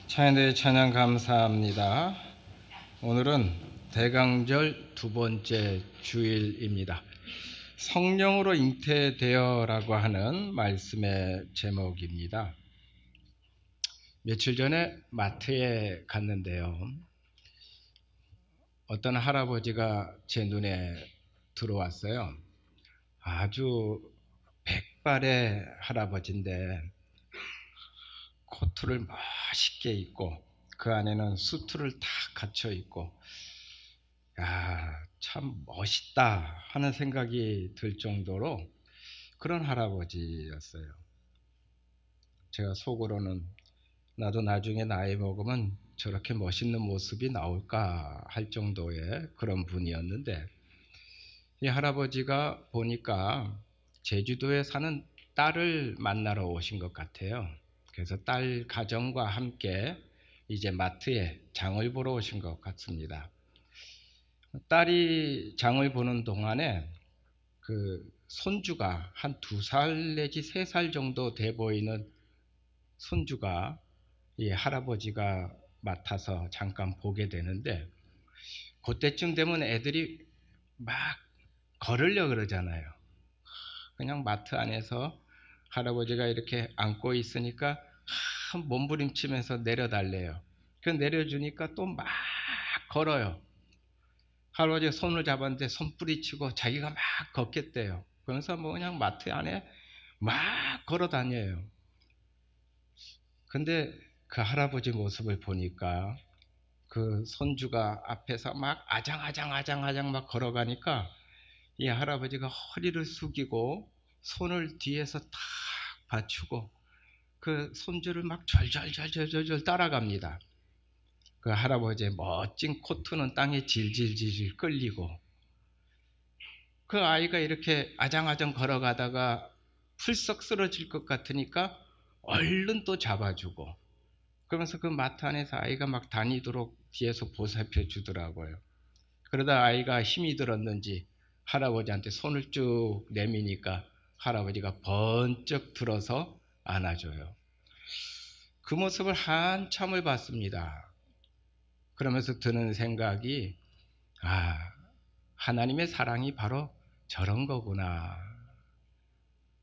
찬양대 찬양 감사합니다. 오늘은 대강절 두 번째 주일입니다. 성령으로 잉태되어라고 하는 말씀의 제목입니다. 며칠 전에 마트에 갔는데요. 어떤 할아버지가 제 눈에 들어왔어요. 아주 백발의 할아버지인데 코트를 멋있게 입고 그 안에는 수트를 다 갖춰 입고, 참 멋있다 하는 생각이 들 정도로 그런 할아버지였어요. 제가 속으로는 나도 나중에 나이 먹으면 저렇게 멋있는 모습이 나올까 할 정도의 그런 분이었는데, 이 할아버지가 보니까 제주도에 사는 딸을 만나러 오신 것 같아요. 그래서 딸 가정과 함께 이제 마트에 장을 보러 오신 것 같습니다. 딸이 장을 보는 동안에 그 손주가 한 2살 내지 3살 정도 돼 보이는 손주가 이 할아버지가 맡아서 잠깐 보게 되는데, 그때쯤 되면 애들이 막 걸으려 그러잖아요. 그냥 마트 안에서 할아버지가 이렇게 앉고 있으니까 몸부림치면서 내려달래요. 그 내려주니까 또 막 걸어요. 할아버지가 손을 잡았는데 손 뿌리치고 자기가 막 걷겠대요. 그러면서 뭐 그냥 마트 안에 막 걸어 다녀요. 근데 그 할아버지 모습을 보니까 그 손주가 앞에서 막 아장아장 막 걸어가니까 이 할아버지가 허리를 숙이고 손을 뒤에서 탁 받치고 그 손주를 막 절절절절절 따라갑니다. 그 할아버지의 멋진 코트는 땅에 질질질질 끌리고, 그 아이가 이렇게 아장아장 걸어가다가 풀썩 쓰러질 것 같으니까 얼른 또 잡아주고, 그러면서 그 마트 안에서 아이가 막 다니도록 뒤에서 보살펴 주더라고요. 그러다 아이가 힘이 들었는지 할아버지한테 손을 쭉 내미니까 할아버지가 번쩍 들어서 안아줘요. 그 모습을 한참을 봤습니다. 그러면서 드는 생각이, 하나님의 사랑이 바로 저런 거구나.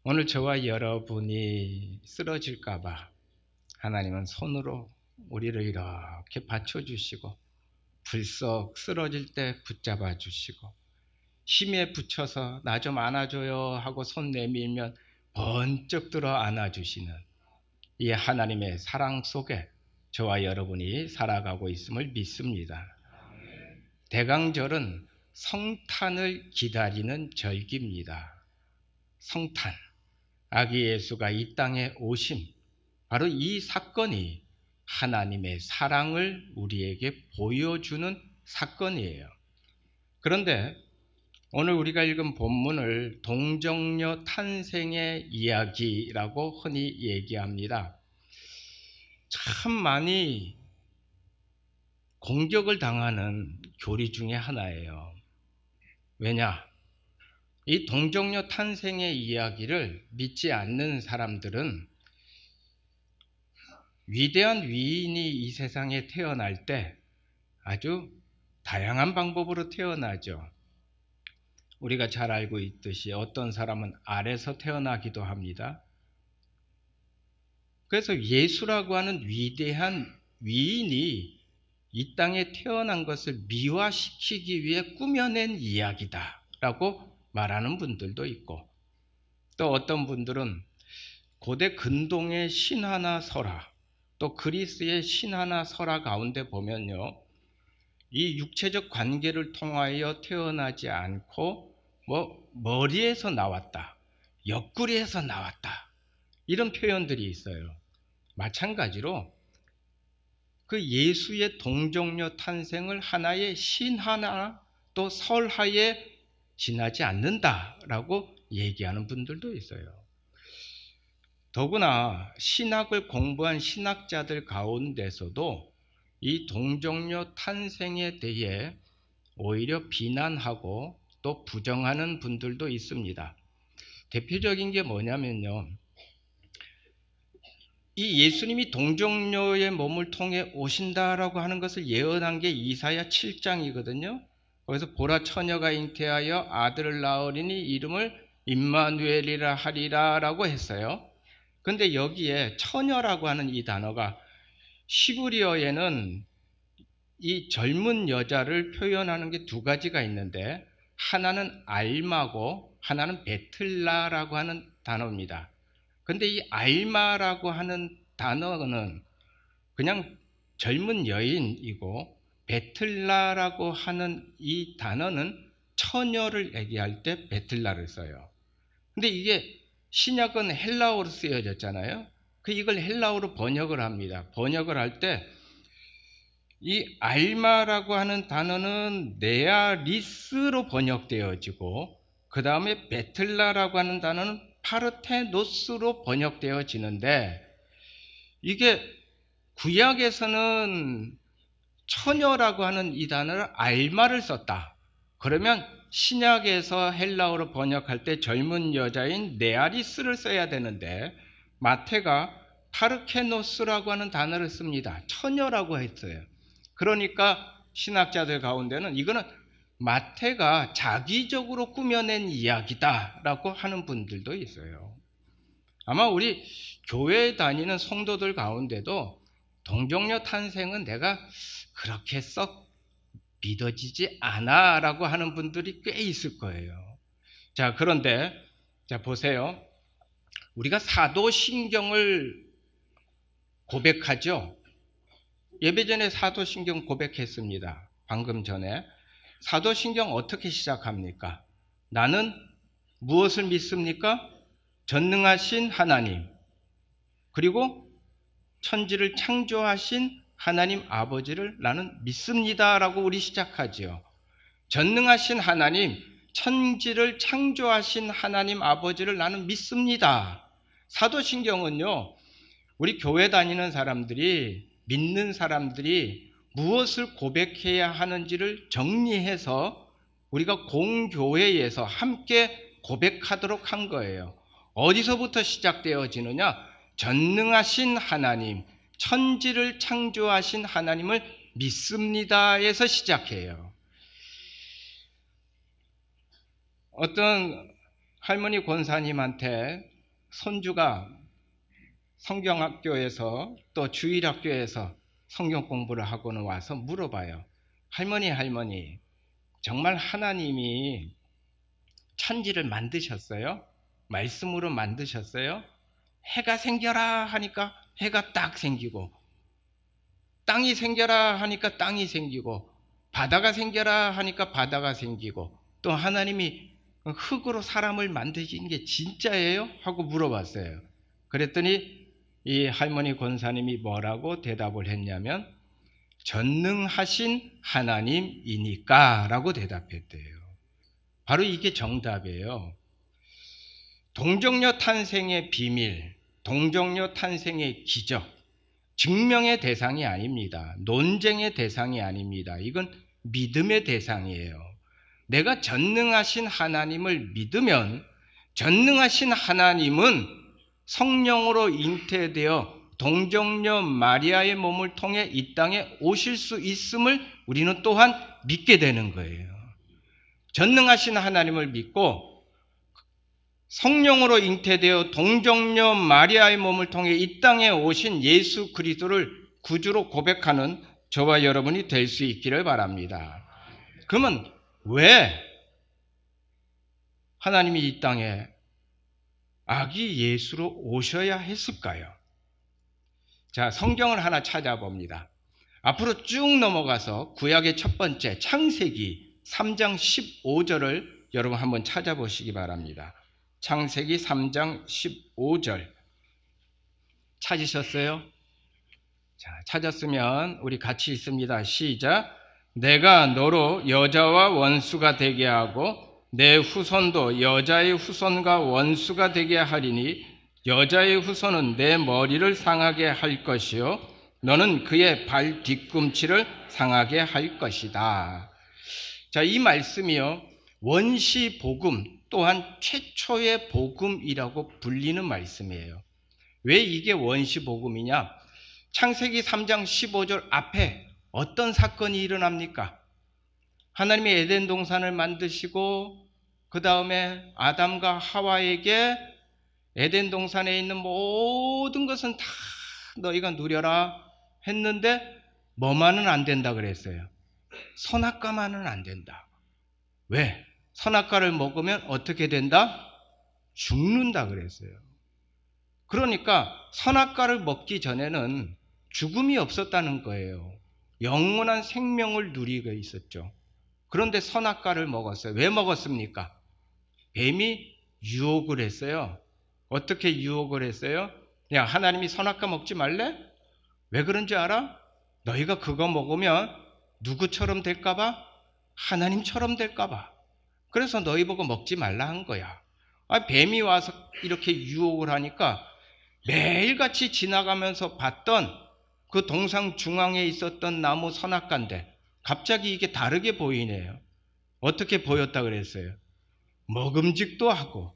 오늘 저와 여러분이 쓰러질까봐 하나님은 손으로 우리를 이렇게 받쳐주시고, 불썩 쓰러질 때 붙잡아 주시고, 힘에 붙여서 나 좀 안아줘요 하고 손 내밀면 번쩍 들어 안아주시는 이 하나님의 사랑 속에 저와 여러분이 살아가고 있음을 믿습니다. 대강절은 성탄을 기다리는 절기입니다. 성탄, 아기 예수가 이 땅에 오심, 바로 이 사건이 하나님의 사랑을 우리에게 보여주는 사건이에요. 그런데 오늘 우리가 읽은 본문을 동정녀 탄생의 이야기라고 흔히 얘기합니다. 참 많이 공격을 당하는 교리 중에 하나예요. 왜냐? 이 동정녀 탄생의 이야기를 믿지 않는 사람들은 위대한 위인이 이 세상에 태어날 때 아주 다양한 방법으로 태어나죠. 우리가 잘 알고 있듯이 어떤 사람은 알에서 태어나기도 합니다. 그래서 예수라고 하는 위대한 위인이 이 땅에 태어난 것을 미화시키기 위해 꾸며낸 이야기다라고 말하는 분들도 있고, 또 어떤 분들은 고대 근동의 신화나 설화, 또 그리스의 신화나 설화 가운데 보면요, 이 육체적 관계를 통하여 태어나지 않고 머리에서 나왔다, 옆구리에서 나왔다, 이런 표현들이 있어요. 마찬가지로 그 예수의 동정녀 탄생을 하나의 신화나 또 설화에 지나지 않는다라고 얘기하는 분들도 있어요. 더구나 신학을 공부한 신학자들 가운데서도 이 동정녀 탄생에 대해 오히려 비난하고 또 부정하는 분들도 있습니다. 대표적인 게 뭐냐면요, 이 예수님이 동정녀의 몸을 통해 오신다라고 하는 것을 예언한 게 이사야 7장이거든요. 거기서 보라 처녀가 잉태하여 아들을 낳으리니 이름을 임마누엘이라 하리라라고 했어요. 근데 여기에 처녀라고 하는 이 단어가 히브리어에는 이 젊은 여자를 표현하는 게 두 가지가 있는데, 하나는 알마고 하나는 베틀라라고 하는 단어입니다. 근데 이 알마라고 하는 단어는 그냥 젊은 여인이고, 베틀라라고 하는 이 단어는 처녀를 얘기할 때 베틀라를 써요. 근데 이게 신약은 헬라어로 쓰여졌잖아요. 이걸 헬라어로 번역을 합니다. 번역을 할 때 이 알마라고 하는 단어는 네아리스로 번역되어지고, 그 다음에 베틀라라고 하는 단어는 파르테노스로 번역되어지는데, 이게 구약에서는 처녀라고 하는 이 단어를 알마를 썼다. 그러면 신약에서 헬라어로 번역할 때 젊은 여자인 네아리스를 써야 되는데, 마태가 파르케노스라고 하는 단어를 씁니다. 처녀라고 했어요. 그러니까 신학자들 가운데는 이거는 마태가 자기적으로 꾸며낸 이야기다라고 하는 분들도 있어요. 아마 우리 교회 다니는 성도들 가운데도 동정녀 탄생은 내가 그렇게 썩 믿어지지 않아 라고 하는 분들이 꽤 있을 거예요. 자, 그런데 자 보세요. 우리가 사도신경을 고백하죠. 예배전에 사도신경 고백했습니다. 방금 전에. 사도신경 어떻게 시작합니까? 나는 무엇을 믿습니까? 전능하신 하나님, 그리고 천지를 창조하신 하나님 아버지를 나는 믿습니다 라고 우리 시작하지요. 전능하신 하나님, 천지를 창조하신 하나님 아버지를 나는 믿습니다. 사도신경은요, 우리 교회 다니는 사람들이, 믿는 사람들이 무엇을 고백해야 하는지를 정리해서 우리가 공교회에서 함께 고백하도록 한 거예요. 어디서부터 시작되어지느냐? 전능하신 하나님, 천지를 창조하신 하나님을 믿습니다에서 시작해요. 어떤 할머니 권사님한테 손주가 성경학교에서 또 주일학교에서 성경 공부를 하고는 와서 물어봐요. 할머니, 정말 하나님이 천지를 만드셨어요? 말씀으로 만드셨어요? 해가 생겨라 하니까 해가 딱 생기고, 땅이 생겨라 하니까 땅이 생기고, 바다가 생겨라 하니까 바다가 생기고, 또 하나님이 흙으로 사람을 만드신 게 진짜예요? 하고 물어봤어요. 그랬더니 이 할머니 권사님이 뭐라고 대답을 했냐면, 전능하신 하나님이니까 라고 대답했대요. 바로 이게 정답이에요. 동정녀 탄생의 비밀, 동정녀 탄생의 기적, 증명의 대상이 아닙니다. 논쟁의 대상이 아닙니다. 이건 믿음의 대상이에요. 내가 전능하신 하나님을 믿으면 전능하신 하나님은 성령으로 잉태되어 동정녀 마리아의 몸을 통해 이 땅에 오실 수 있음을 우리는 또한 믿게 되는 거예요. 전능하신 하나님을 믿고 성령으로 잉태되어 동정녀 마리아의 몸을 통해 이 땅에 오신 예수 그리스도를 구주로 고백하는 저와 여러분이 될 수 있기를 바랍니다. 그러면 왜 하나님이 이 땅에 아기 예수로 오셔야 했을까요? 자, 성경을 하나 찾아봅니다. 앞으로 쭉 넘어가서 구약의 첫 번째 창세기 3장 15절을 여러분 한번 찾아보시기 바랍니다. 창세기 3장 15절 찾으셨어요? 자, 찾았으면 우리 같이 읽습니다. 시작. 내가 너로 여자와 원수가 되게 하고 내 후손도 여자의 후손과 원수가 되게 하리니 여자의 후손은 내 머리를 상하게 할 것이요 너는 그의 발 뒤꿈치를 상하게 할 것이다. 자, 이 말씀이요, 원시 복음 또한 최초의 복음이라고 불리는 말씀이에요. 왜 이게 원시복음이냐? 창세기 3장 15절 앞에 어떤 사건이 일어납니까? 하나님이 에덴 동산을 만드시고 그 다음에 아담과 하와에게 에덴 동산에 있는 모든 것은 다 너희가 누려라 했는데 뭐만은 안 된다 그랬어요. 선악과만은 안 된다. 왜? 선악과를 먹으면 어떻게 된다? 죽는다 그랬어요. 그러니까 선악과를 먹기 전에는 죽음이 없었다는 거예요. 영원한 생명을 누리고 있었죠. 그런데 선악과를 먹었어요. 왜 먹었습니까? 뱀이 유혹을 했어요. 어떻게 유혹을 했어요? 야, 하나님이 선악과 먹지 말래? 왜 그런 줄 알아? 너희가 그거 먹으면 누구처럼 될까봐? 하나님처럼 될까봐. 그래서 너희 보고 먹지 말라 한 거야. 뱀이 와서 이렇게 유혹을 하니까 매일같이 지나가면서 봤던 그 동상 중앙에 있었던 나무 선악과인데 갑자기 이게 다르게 보이네요. 어떻게 보였다 그랬어요? 먹음직도 하고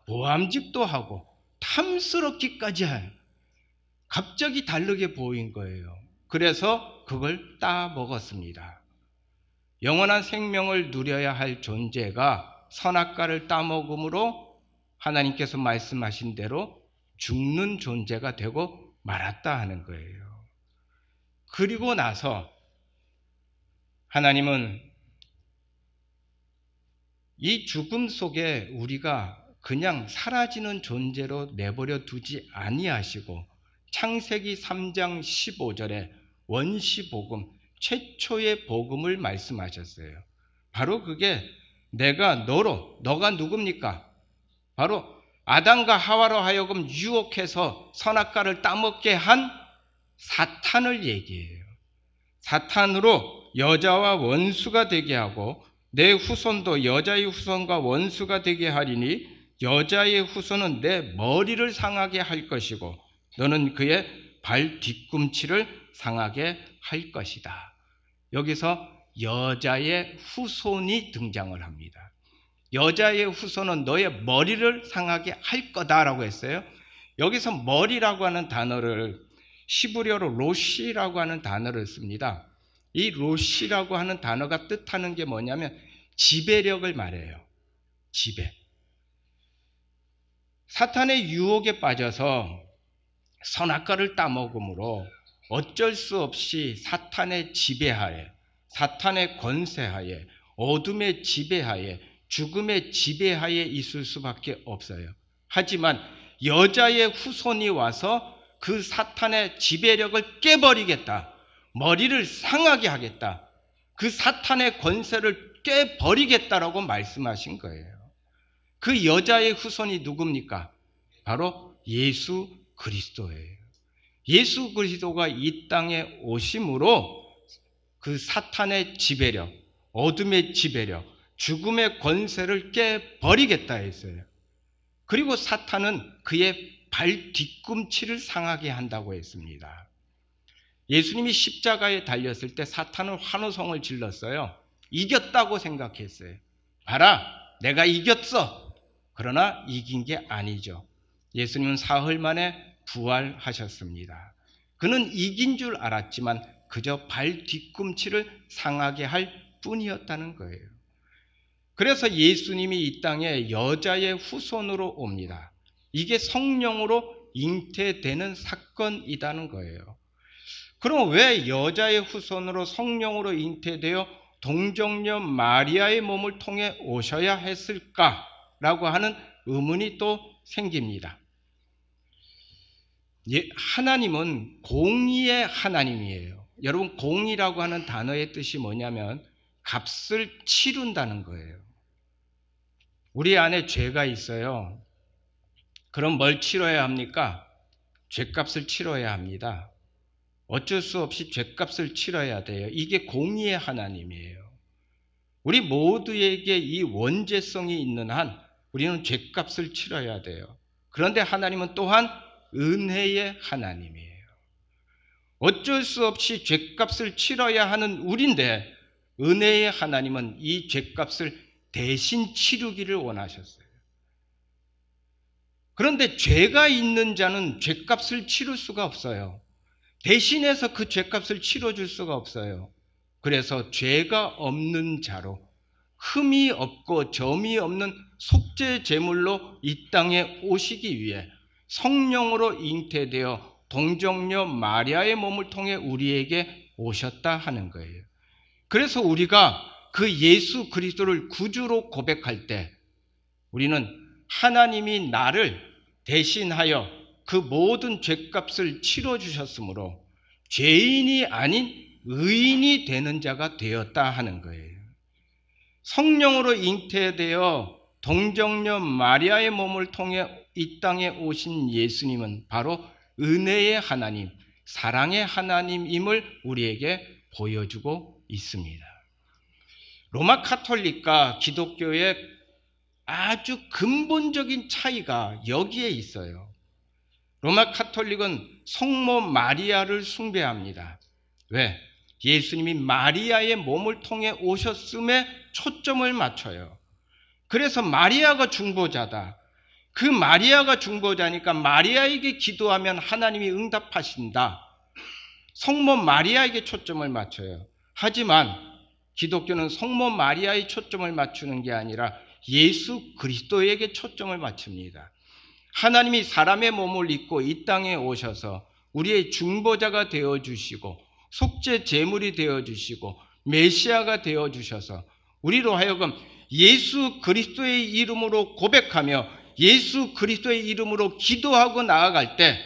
보암직도 하고 탐스럽기까지 한 갑자기 다르게 보인 거예요. 그래서 그걸 따 먹었습니다. 영원한 생명을 누려야 할 존재가 선악과를 따먹음으로 하나님께서 말씀하신 대로 죽는 존재가 되고 말았다 하는 거예요. 그리고 나서 하나님은 이 죽음 속에 우리가 그냥 사라지는 존재로 내버려 두지 아니하시고 창세기 3장 15절에 원시복음, 최초의 복음을 말씀하셨어요. 바로 그게 너가 누굽니까? 바로 아담과 하와로 하여금 유혹해서 선악과를 따먹게 한 사탄을 얘기해요. 사탄으로 여자와 원수가 되게 하고 내 후손도 여자의 후손과 원수가 되게 하리니 여자의 후손은 내 머리를 상하게 할 것이고 너는 그의 발 뒤꿈치를 상하게 할 것이다. 여기서 여자의 후손이 등장을 합니다. 여자의 후손은 너의 머리를 상하게 할 거다라고 했어요. 여기서 머리라고 하는 단어를 히브리어로 로시라고 하는 단어를 씁니다. 이 로시라고 하는 단어가 뜻하는 게 뭐냐면 지배력을 말해요. 지배. 사탄의 유혹에 빠져서 선악과를 따먹음으로 어쩔 수 없이 사탄의 지배하에, 사탄의 권세하에, 어둠의 지배하에, 죽음의 지배하에 있을 수밖에 없어요. 하지만 여자의 후손이 와서 그 사탄의 지배력을 깨버리겠다. 머리를 상하게 하겠다. 그 사탄의 권세를 깨버리겠다라고 말씀하신 거예요. 그 여자의 후손이 누굽니까? 바로 예수 그리스도예요. 예수 그리스도가 이 땅에 오심으로 그 사탄의 지배력, 어둠의 지배력, 죽음의 권세를 깨버리겠다 했어요. 그리고 사탄은 그의 발 뒤꿈치를 상하게 한다고 했습니다. 예수님이 십자가에 달렸을 때 사탄은 환호성을 질렀어요. 이겼다고 생각했어요. 봐라, 내가 이겼어. 그러나 이긴 게 아니죠. 예수님은 사흘 만에 부활하셨습니다. 그는 이긴 줄 알았지만 그저 발 뒤꿈치를 상하게 할 뿐이었다는 거예요. 그래서 예수님이 이 땅에 여자의 후손으로 옵니다. 이게 성령으로 잉태되는 사건이라는 거예요. 그럼 왜 여자의 후손으로 성령으로 잉태되어 동정녀 마리아의 몸을 통해 오셔야 했을까라고 하는 의문이 또 생깁니다. 하나님은 공의의 하나님이에요. 여러분, 공의라고 하는 단어의 뜻이 뭐냐면 값을 치룬다는 거예요. 우리 안에 죄가 있어요. 그럼 뭘 치러야 합니까? 죄값을 치러야 합니다. 어쩔 수 없이 죄값을 치러야 돼요. 이게 공의의 하나님이에요. 우리 모두에게 이 원죄성이 있는 한 우리는 죄값을 치러야 돼요. 그런데 하나님은 또한 은혜의 하나님이에요. 어쩔 수 없이 죄값을 치러야 하는 우리인데 은혜의 하나님은 이 죄값을 대신 치르기를 원하셨어요. 그런데 죄가 있는 자는 죄값을 치를 수가 없어요. 대신해서 그 죄값을 치러줄 수가 없어요. 그래서 죄가 없는 자로 흠이 없고 점이 없는 속죄 제물로 이 땅에 오시기 위해 성령으로 잉태되어 동정녀 마리아의 몸을 통해 우리에게 오셨다 하는 거예요. 그래서 우리가 그 예수 그리스도를 구주로 고백할 때 우리는 하나님이 나를 대신하여 그 모든 죄값을 치러주셨으므로 죄인이 아닌 의인이 되는 자가 되었다 하는 거예요. 성령으로 잉태되어 동정녀 마리아의 몸을 통해 이 땅에 오신 예수님은 바로 은혜의 하나님, 사랑의 하나님임을 우리에게 보여주고 있습니다. 로마 카톨릭과 기독교의 아주 근본적인 차이가 여기에 있어요. 로마 카톨릭은 성모 마리아를 숭배합니다. 왜? 예수님이 마리아의 몸을 통해 오셨음에 초점을 맞춰요. 그래서 마리아가 중보자다. 그 마리아가 중보자니까 마리아에게 기도하면 하나님이 응답하신다. 성모 마리아에게 초점을 맞춰요. 하지만 기독교는 성모 마리아의 초점을 맞추는 게 아니라 예수 그리스도에게 초점을 맞춥니다. 하나님이 사람의 몸을 입고 이 땅에 오셔서 우리의 중보자가 되어주시고 속죄 제물이 되어주시고 메시아가 되어주셔서 우리로 하여금 예수 그리스도의 이름으로 고백하며 예수 그리스도의 이름으로 기도하고 나아갈 때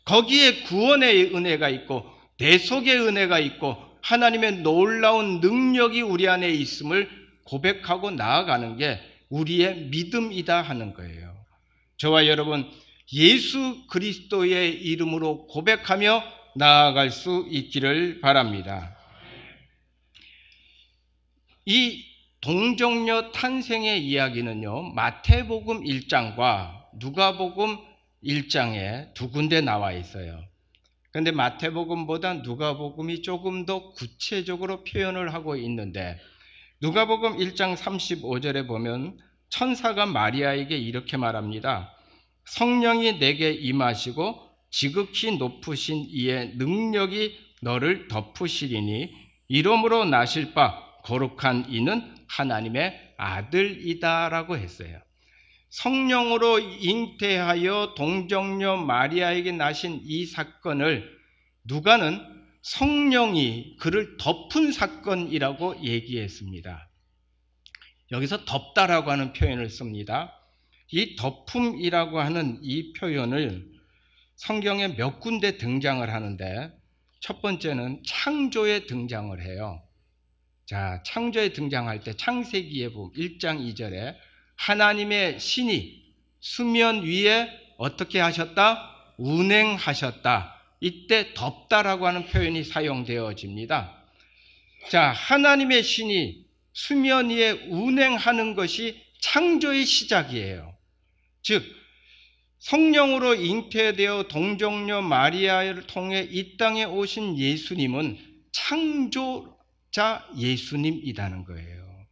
거기에 구원의 은혜가 있고 대속의 은혜가 있고 하나님의 놀라운 능력이 우리 안에 있음을 고백하고 나아가는 게 우리의 믿음이다 하는 거예요. 저와 여러분 예수 그리스도의 이름으로 고백하며 나아갈 수 있기를 바랍니다. 이 동정녀 탄생의 이야기는요, 마태복음 1장과 누가복음 1장에 두 군데 나와 있어요. 그런데 마태복음보다 누가복음이 조금 더 구체적으로 표현을 하고 있는데 누가복음 1장 35절에 보면 천사가 마리아에게 이렇게 말합니다. 성령이 내게 임하시고 지극히 높으신 이의 능력이 너를 덮으시리니 이름으로 나실 바 거룩한 이는 하나님의 아들이다 라고 했어요. 성령으로 잉태하여 동정녀 마리아에게 나신 이 사건을 누가는 성령이 그를 덮은 사건이라고 얘기했습니다. 여기서 덮다라고 하는 표현을 씁니다. 이 덮음이라고 하는 이 표현을 성경에 몇 군데 등장을 하는데 첫 번째는 창조에 등장을 해요. 자, 창조에 등장할 때 창세기에 보면 1장 2절에 하나님의 신이 수면 위에 어떻게 하셨다? 운행하셨다. 이때 덮다라고 하는 표현이 사용되어집니다. 자, 하나님의 신이 수면 위에 운행하는 것이 창조의 시작이에요. 즉 성령으로 잉태되어 동정녀 마리아를 통해 이 땅에 오신 예수님은 창조자 예수님이라는 거예요.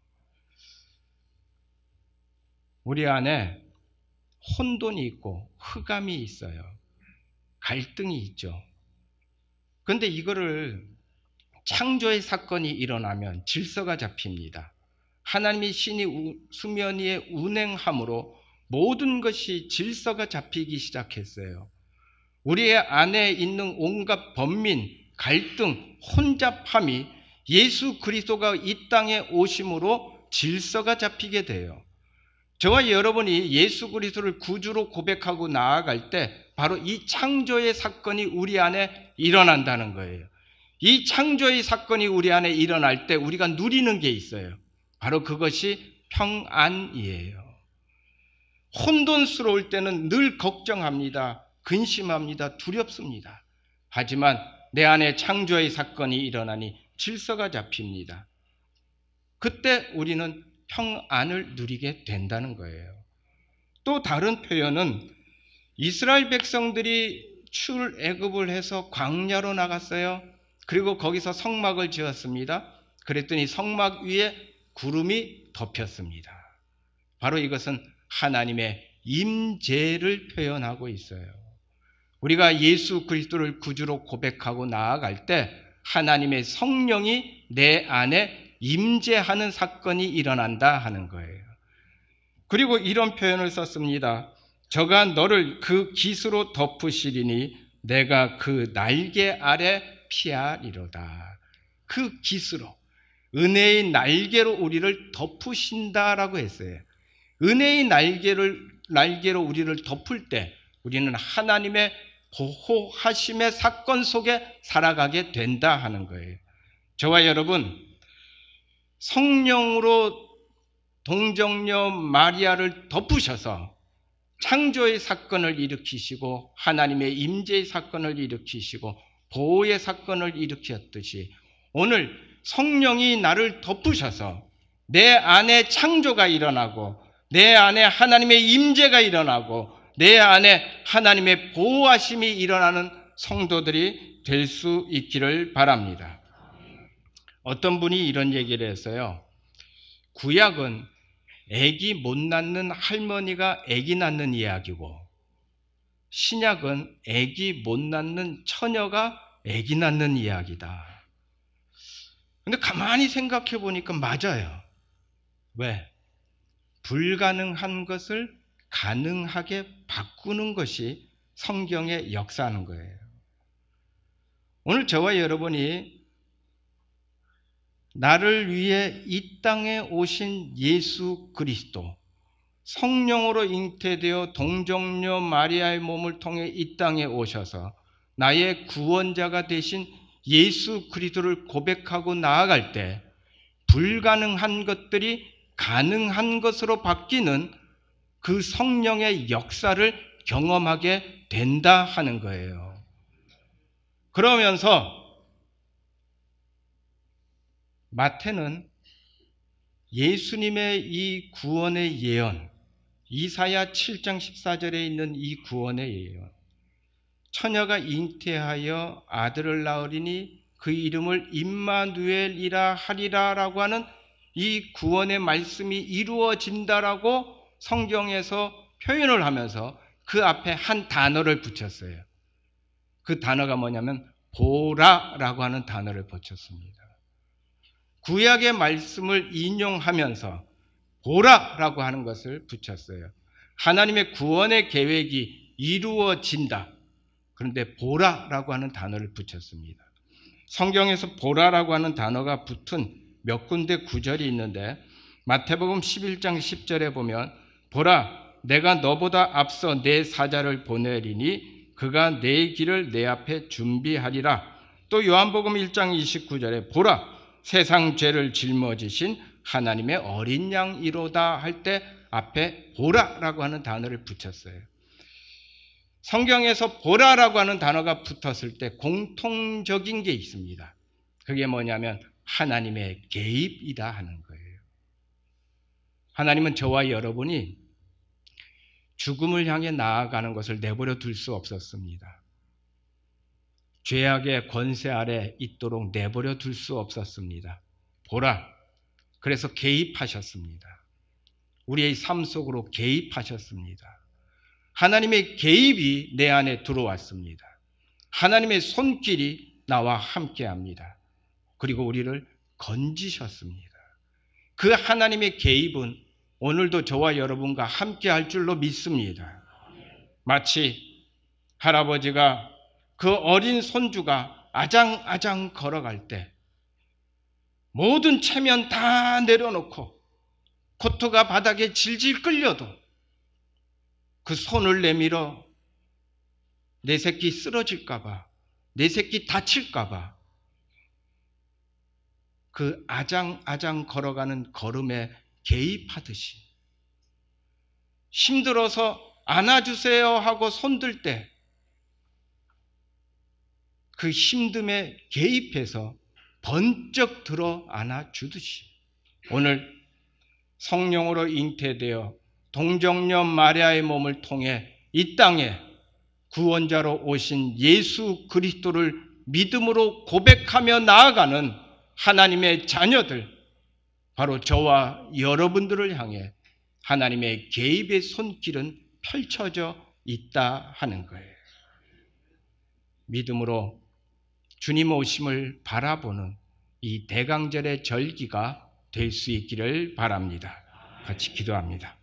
우리 안에 혼돈이 있고 흑암이 있어요. 갈등이 있죠. 그런데 이거를 창조의 사건이 일어나면 질서가 잡힙니다. 하나님의 신이 수면 위에 운행함으로 모든 것이 질서가 잡히기 시작했어요. 우리의 안에 있는 온갖 번민, 갈등, 혼잡함이 예수 그리스도가 이 땅에 오심으로 질서가 잡히게 돼요. 저와 여러분이 예수 그리스도를 구주로 고백하고 나아갈 때 바로 이 창조의 사건이 우리 안에 일어난다는 거예요. 이 창조의 사건이 우리 안에 일어날 때 우리가 누리는 게 있어요. 바로 그것이 평안이에요. 혼돈스러울 때는 늘 걱정합니다. 근심합니다. 두렵습니다. 하지만 내 안에 창조의 사건이 일어나니 질서가 잡힙니다. 그때 우리는 평안을 누리게 된다는 거예요. 또 다른 표현은 이스라엘 백성들이 출애굽을 해서 광야로 나갔어요. 그리고 거기서 성막을 지었습니다. 그랬더니 성막 위에 구름이 덮였습니다. 바로 이것은 하나님의 임재를 표현하고 있어요. 우리가 예수 그리스도를 구주로 고백하고 나아갈 때 하나님의 성령이 내 안에 임재하는 사건이 일어난다 하는 거예요. 그리고 이런 표현을 썼습니다. 저가 너를 그 깃으로 덮으시리니 내가 그 날개 아래 피하리로다. 그 깃으로, 은혜의 날개로 우리를 덮으신다라고 했어요. 은혜의 날개로 우리를 덮을 때 우리는 하나님의 보호하심의 사건 속에 살아가게 된다 하는 거예요. 저와 여러분, 성령으로 동정녀 마리아를 덮으셔서 창조의 사건을 일으키시고 하나님의 임재의 사건을 일으키시고 보호의 사건을 일으켰듯이 오늘 성령이 나를 덮으셔서 내 안에 창조가 일어나고 내 안에 하나님의 임재가 일어나고 내 안에 하나님의 보호하심이 일어나는 성도들이 될 수 있기를 바랍니다. 어떤 분이 이런 얘기를 했어요. 구약은 아기 못 낳는 할머니가 아기 낳는 이야기고 신약은 아기 못 낳는 처녀가 아기 낳는 이야기다. 근데 가만히 생각해 보니까 맞아요. 왜? 불가능한 것을 가능하게 바꾸는 것이 성경의 역사하는 거예요. 오늘 저와 여러분이 나를 위해 이 땅에 오신 예수 그리스도, 성령으로 잉태되어 동정녀 마리아의 몸을 통해 이 땅에 오셔서 나의 구원자가 되신 예수 그리스도를 고백하고 나아갈 때 불가능한 것들이 가능한 것으로 바뀌는 그 성령의 역사를 경험하게 된다 하는 거예요. 그러면서 마태는 예수님의 이 구원의 예언, 이사야 7장 14절에 있는 이 구원의 예언, 처녀가 잉태하여 아들을 낳으리니 그 이름을 임마누엘이라 하리라 라고 하는 이 구원의 말씀이 이루어진다라고 성경에서 표현을 하면서 그 앞에 한 단어를 붙였어요. 그 단어가 뭐냐면 보라라고 하는 단어를 붙였습니다. 구약의 말씀을 인용하면서 보라라고 하는 것을 붙였어요. 하나님의 구원의 계획이 이루어진다. 그런데 보라라고 하는 단어를 붙였습니다. 성경에서 보라라고 하는 단어가 붙은 몇 군데 구절이 있는데 마태복음 11장 10절에 보면 보라 내가 너보다 앞서 내 사자를 보내리니 그가 내 길을 내 앞에 준비하리라. 또 요한복음 1장 29절에 보라 세상 죄를 짊어지신 하나님의 어린 양이로다 할 때 앞에 보라라고 하는 단어를 붙였어요. 성경에서 보라라고 하는 단어가 붙었을 때 공통적인 게 있습니다. 그게 뭐냐면 하나님의 개입이다 하는 거예요. 하나님은 저와 여러분이 죽음을 향해 나아가는 것을 내버려 둘 수 없었습니다. 죄악의 권세 아래 있도록 내버려 둘 수 없었습니다. 보라, 그래서 개입하셨습니다. 우리의 삶 속으로 개입하셨습니다. 하나님의 개입이 내 안에 들어왔습니다. 하나님의 손길이 나와 함께합니다. 그리고 우리를 건지셨습니다. 그 하나님의 개입은 오늘도 저와 여러분과 함께할 줄로 믿습니다. 마치 할아버지가 그 어린 손주가 아장아장 걸어갈 때 모든 체면 다 내려놓고 코트가 바닥에 질질 끌려도 그 손을 내밀어 내 새끼 쓰러질까봐, 내 새끼 다칠까봐 그 아장아장 걸어가는 걸음에 개입하듯이 힘들어서 안아주세요 하고 손들 때 그 힘듦에 개입해서 번쩍 들어 안아주듯이 오늘 성령으로 잉태되어 동정녀 마리아의 몸을 통해 이 땅에 구원자로 오신 예수 그리스도를 믿음으로 고백하며 나아가는 하나님의 자녀들, 바로 저와 여러분들을 향해 하나님의 개입의 손길은 펼쳐져 있다 하는 거예요. 믿음으로 주님 오심을 바라보는 이 대강절의 절기가 될 수 있기를 바랍니다. 같이 기도합니다.